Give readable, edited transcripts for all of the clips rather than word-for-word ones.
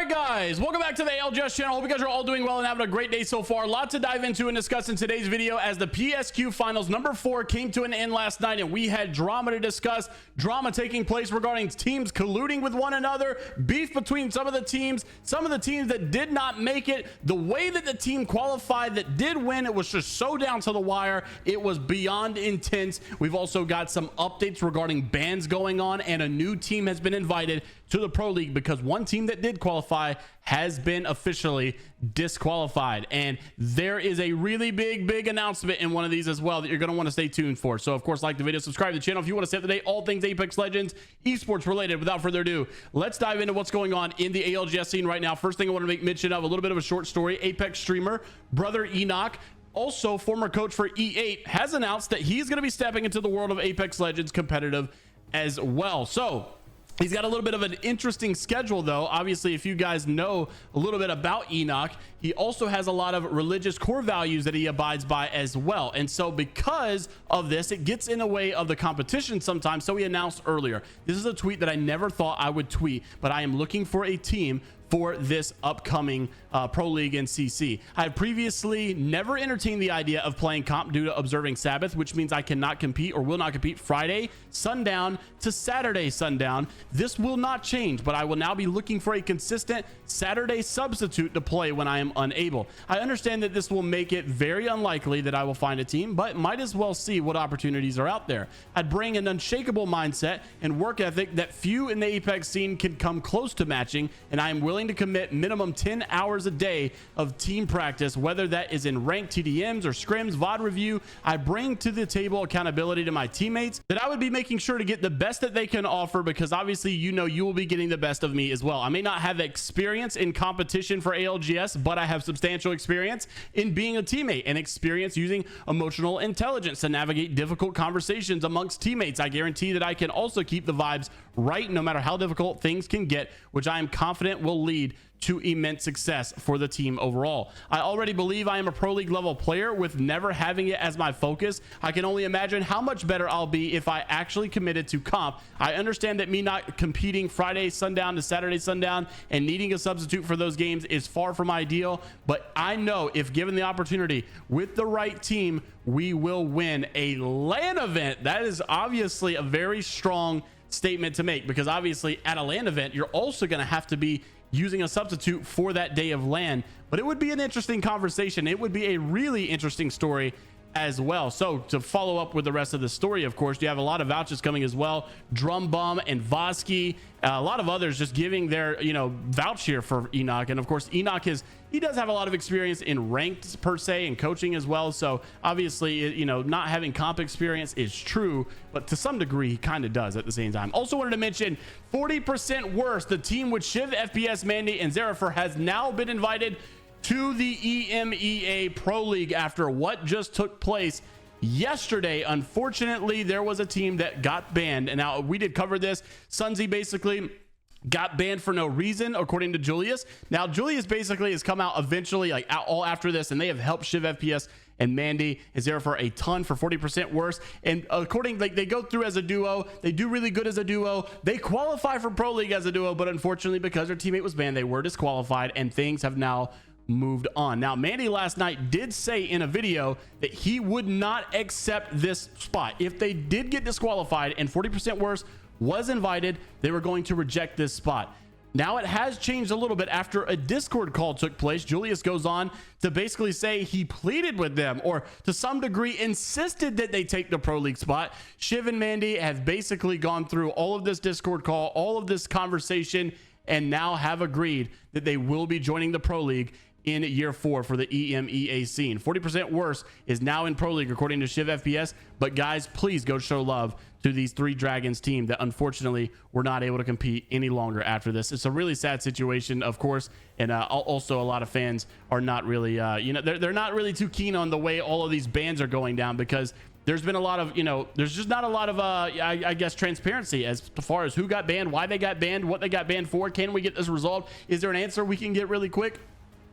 right, guys, welcome back to the ALGS channel. Hope you guys are all doing well and having a great day so far. A lot to dive into and discuss in today's video as the PSQ finals number 4 came to an end last night, and we had drama to discuss. Drama taking place regarding teams colluding with one another, beef between some of the teams that did not make it, the way that the team qualified that did win. It was just so down to the wire. It was beyond intense. We've also got some updates regarding bans going on, and a new team has been invited to the Pro League because one team that did qualify has been officially disqualified. And there is a really big announcement in one of these as well that you're going to want to stay tuned for. So of course, like the video, subscribe to the channel if you want to stay up to date all things Apex Legends esports related. Without further ado, let's dive into what's going on in the ALGS scene right now. First thing I want to make mention of, a little bit of a short story. Apex streamer brother Enoch, also former coach for E8, has announced that he's going to be stepping into the world of Apex Legends competitive as well. So he's got a little bit of an interesting schedule, though. Obviously, if you guys know a little bit about Enoch, he also has a lot of religious core values that he abides by as well. And so because of this, it gets in the way of the competition sometimes. So he announced earlier, this is a tweet that I never thought I would tweet, but I am looking for a team for this upcoming Pro League and CC. I have previously never entertained the idea of playing comp due to observing Sabbath, which means I cannot compete or will not compete Friday sundown to Saturday sundown. This will not change, but I will now be looking for a consistent Saturday substitute to play when I am unable. I understand that this will make it very unlikely that I will find a team, but might as well see what opportunities are out there. I'd bring an unshakable mindset and work ethic that few in the Apex scene can come close to matching, and I am willing to commit minimum 10 hours a day of team practice, whether that is in ranked TDMs or scrims, VOD review. I bring to the table accountability to my teammates that I would be making sure to get the best that they can offer, because obviously you know you will be getting the best of me as well. I may not have experience in competition for ALGS, but I have substantial experience in being a teammate and experience using emotional intelligence to navigate difficult conversations amongst teammates. I guarantee that I can also keep the vibes right no matter how difficult things can get, which I am confident will lead to immense success for the team overall. I already believe I am a Pro League level player with never having it as my focus. I can only imagine how much better I'll be if I actually committed to comp. I understand that me not competing Friday sundown to Saturday sundown and needing a substitute for those games is far from ideal, but I know if given the opportunity with the right team, we will win a LAN event. That is obviously a very strong statement to make, because obviously at a LAN event, you're also going to have to be using a substitute for that day of LAN. But it would be an interesting conversation. It would be a really interesting story as well. So to follow up with the rest of the story, of course, you have a lot of vouchers coming as well. Drum Bum and Vosky, a lot of others just giving their, vouch here for Enoch. And of course, Enoch he does have a lot of experience in ranked per se and coaching as well. So obviously, not having comp experience is true, but to some degree, he kind of does at the same time. Also wanted to mention 40% worse. The team with ShivFPS, Mande and Xeriffer has now been invited to the EMEA Pro League after what just took place yesterday. Unfortunately, there was a team that got banned, and now we did cover this. Sunzi basically got banned for no reason, according to Julius. Now Julius basically has come out eventually, like all after this, and they have helped ShivFPS and Mande is there for a ton for 40% worse. And according, they go through as a duo, they do really good as a duo, they qualify for Pro League as a duo, but unfortunately because their teammate was banned, they were disqualified, and things have now moved on. Now Mande last night did say in a video that he would not accept this spot if they did get disqualified and 40% worse was invited. They were going to reject this spot. Now it has changed a little bit after a Discord call took place. Julius goes on to basically say he pleaded with them, or to some degree insisted that they take the Pro League spot. Shiv and Mande have basically gone through all of this Discord call, all of this conversation, and now have agreed that they will be joining the Pro League in year 4 for the EMEA scene. 40% worse is now in Pro League according to ShivFPS. But guys, please go show love to these 3 Dragons team that unfortunately were not able to compete any longer after this. It's a really sad situation, of course, and also a lot of fans are not really they're not really too keen on the way all of these bans are going down, because there's been a lot of, there's just not a lot of, I guess, transparency as far as who got banned, why they got banned, what they got banned for. Can we get this resolved? Is there an answer we can get really quick?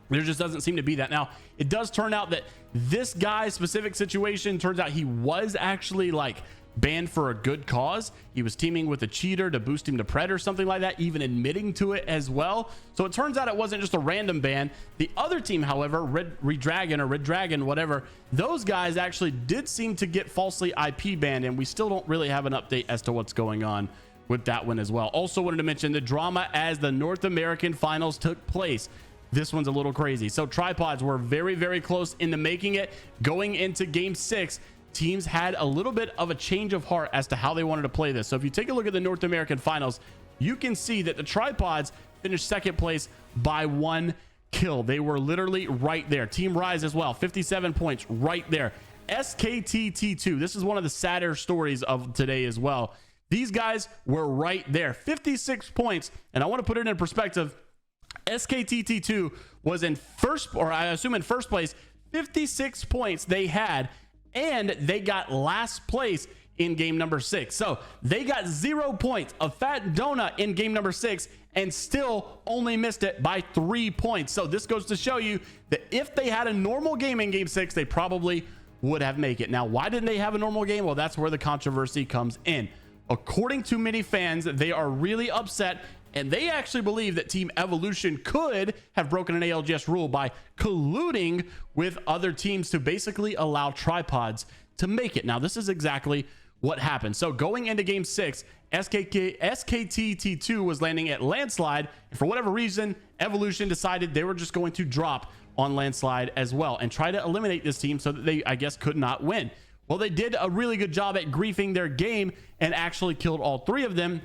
There just doesn't seem to be that. Now, it does turn out that this guy's specific situation, turns out he was actually like banned for a good cause. He was teaming with a cheater to boost him to pred or something like that, even admitting to it as well. So it turns out it wasn't just a random ban. The other team, however, Red Dragon, whatever, those guys actually did seem to get falsely IP banned, and we still don't really have an update as to what's going on with that one as well. Also wanted to mention the drama as the North American finals took place. This one's a little crazy. So tripods were very, very close into making it. Going into game 6, teams had a little bit of a change of heart as to how they wanted to play this. So if you take a look at the North American finals, you can see that the tripods finished second place by 1 kill. They were literally right there. Team Rise as well, 57 points right there. SKTT2, this is one of the sadder stories of today as well. These guys were right there, 56 points. And I want to put it in perspective. SKTT2 was in first, or I assume in first place, 56 points they had, and they got last place in game number 6. So they got 0 points, a fat donut in game number 6, and still only missed it by 3 points. So this goes to show you that if they had a normal game in game 6, they probably would have made it. Now, why didn't they have a normal game? Well, that's where the controversy comes in. According to many fans, they are really upset, and they actually believe that Team Evolution could have broken an ALGS rule by colluding with other teams to basically allow tripods to make it. Now, this is exactly what happened. So going into game 6, SKTT2 was landing at Landslide, and for whatever reason, Evolution decided they were just going to drop on Landslide as well and try to eliminate this team so that they, I guess, could not win. Well, they did a really good job at griefing their game and actually killed all 3 of them.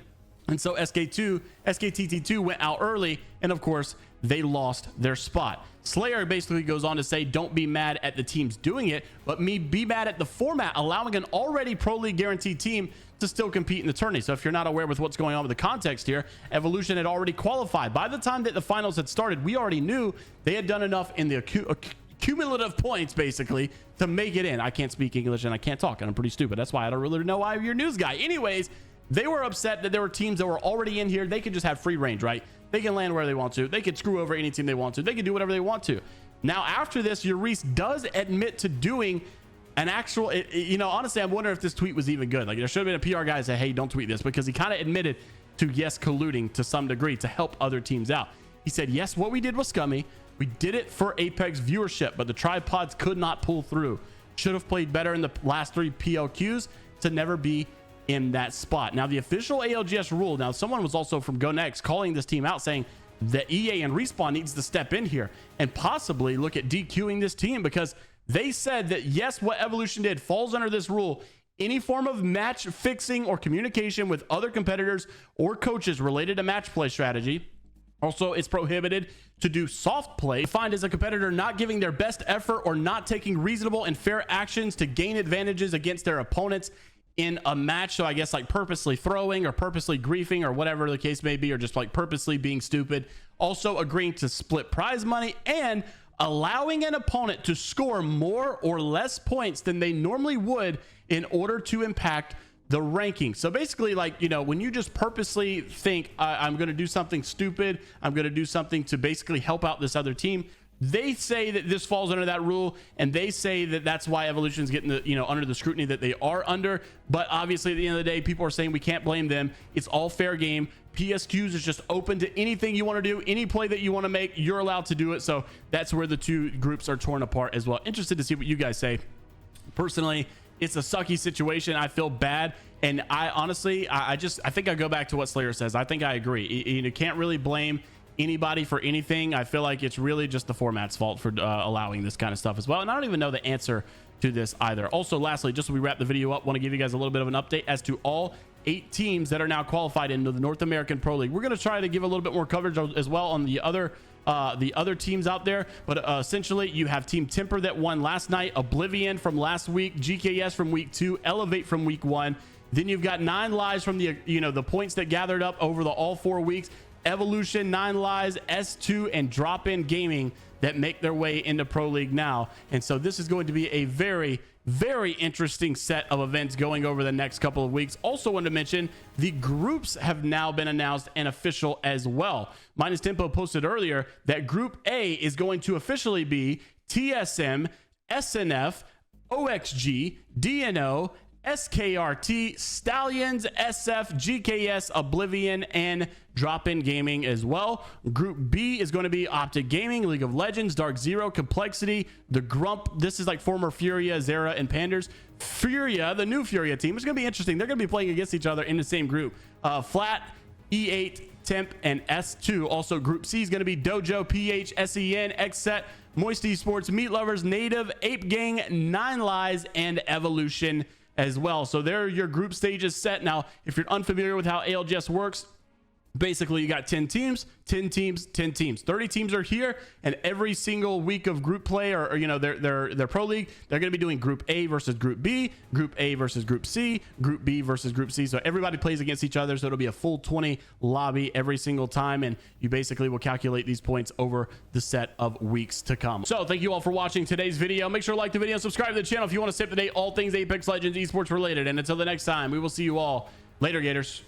And so SKTT2 went out early, and of course, they lost their spot. Slayer basically goes on to say, don't be mad at the teams doing it, but be mad at the format, allowing an already Pro League guaranteed team to still compete in the tourney. So if you're not aware with what's going on with the context here, Evolution had already qualified. By the time that the finals had started, we already knew they had done enough in the cumulative points basically to make it in. I can't speak English and I can't talk, and I'm pretty stupid. That's why I don't really know why you're a news guy. Anyways, they were upset that there were teams that were already in here. They could just have free range, right? They can land where they want to. They could screw over any team they want to. They can do whatever they want to. Now, after this, Xeriffer does admit to doing an actual, you know, honestly, I'm wondering if this tweet was even good. Like, there should have been a PR guy that said, hey, don't tweet this, because he kind of admitted to, yes, colluding to some degree to help other teams out. He said, yes, what we did was scummy. We did it for Apex viewership, but the tripods could not pull through. Should have played better in the last 3 PLQs to never be in that spot. Now, the official ALGS rule, now someone was also from Go Next calling this team out, saying that EA and Respawn needs to step in here and possibly look at DQing this team, because they said that yes, what Evolution did falls under this rule. Any form of match fixing or communication with other competitors or coaches related to match play strategy. Also, it's prohibited to do soft play, defined as a competitor not giving their best effort or not taking reasonable and fair actions to gain advantages against their opponents in a match. So I guess like purposely throwing or purposely griefing or whatever the case may be, or just like purposely being stupid. Also agreeing to split prize money and allowing an opponent to score more or less points than they normally would in order to impact the ranking. So basically, like, you know, when you just purposely think I'm going to do something stupid, I'm going to do something to basically help out this other team, they say that this falls under that rule, and they say that that's why Evolution's getting the, you know, under the scrutiny that they are under. But obviously, at the end of the day, people are saying we can't blame them. It's all fair game. PSQs is just open to anything you want to do, any play that you want to make, you're allowed to do it. So that's where the 2 groups are torn apart as well. Interested to see what you guys say. Personally, it's a sucky situation. I feel bad, and I honestly, I think I go back to what Slayer says. I think I agree. You can't really blame anybody for anything. I feel like it's really just the format's fault for allowing this kind of stuff as well, and I don't even know the answer to this either. Also, lastly, just so we wrap the video up, want to give you guys a little bit of an update as to all 8 teams that are now qualified into the North American Pro League. We're going to try to give a little bit more coverage as well on the other teams out there, but essentially you have Team Temper that won last night, Oblivion from last week, GKS from week 2, Elevate from week 1. Then you've got 9 lives from the, you know, the points that gathered up over the all 4 weeks. Evolution, 9 lives, S2, and Drop In Gaming that make their way into Pro League now. And so this is going to be a very, very interesting set of events going over the next couple of weeks. Also wanted to mention the groups have now been announced and official as well. Minus Tempo posted earlier that Group A is going to officially be TSM, SNF, OXG, DNO, SKRT, Stallions, SF, GKS, Oblivion, and Drop-In Gaming as well. Group B is going to be Optic Gaming, League of Legends, Dark Zero, Complexity, the Grump. This is like former Furia, Zera, and Panders. Furia, the new Furia team, is going to be interesting. They're going to be playing against each other in the same group. Flat, E8, Temp, and S2. Also, Group C is going to be Dojo, PH, SEN, Xset, Moist Esports, Meat Lovers, Native, Ape Gang, Nine Lives, and Evolution as well. So there are your group stages set. Now, if you're unfamiliar with how ALGS works, basically you got 10 teams, 10 teams, 10 teams. 30 teams are here, and every single week of group play, or you know, their pro league, they're going to be doing Group A versus Group B, Group A versus Group C, Group B versus Group C. So everybody plays against each other. So it'll be a full 20 lobby every single time, and you basically will calculate these points over the set of weeks to come. So thank you all for watching today's video. Make sure to like the video, subscribe to the channel if you want to stay up to date all things Apex Legends esports related. And until the next time, we will see you all later, Gators.